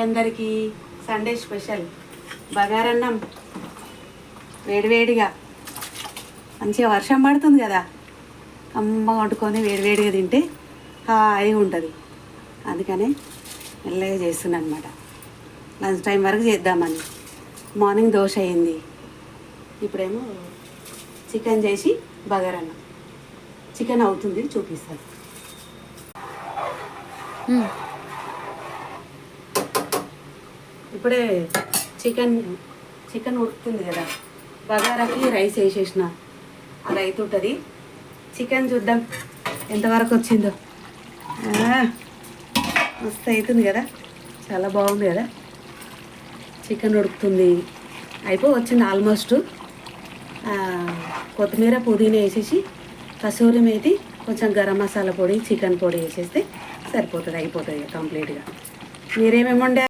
అందరికీ Sunday special బగారన్నం వేడివేడిగా మంచిగా వర్షం పడుతుంది కదా, అమ్మ వండుకొని వేడివేడిగా తింటే హాయిగా ఉంటుంది. అందుకనే మెల్లగా చేస్తున్నాను అనమాట. లంచ్ టైం వరకు చేద్దామని. మార్నింగ్ దోశ అయింది, ఇప్పుడేమో చికెన్ చేసి బగారన్నం. చికెన్ అవుతుంది, చూపిస్తాను. ఇప్పుడే చికెన్ ఉడుకుతుంది కదా, బగారాకి రైస్ వేసేసిన. అది అవుతుంటుంది. చికెన్ చూద్దాం ఎంతవరకు వచ్చిందో. మస్తు అవుతుంది కదా, చాలా బాగుంది కదా. చికెన్ ఉడుకుతుంది, వచ్చింది ఆల్మోస్ట్. కొత్తిమీర పుదీనా వేసేసి కసూరి మేతి కొంచెం గరం మసాలా పొడి చికెన్ పొడి వేసేస్తే సరిపోతుంది, అయిపోతుంది కంప్లీట్గా. మీరేమేమి వండారు?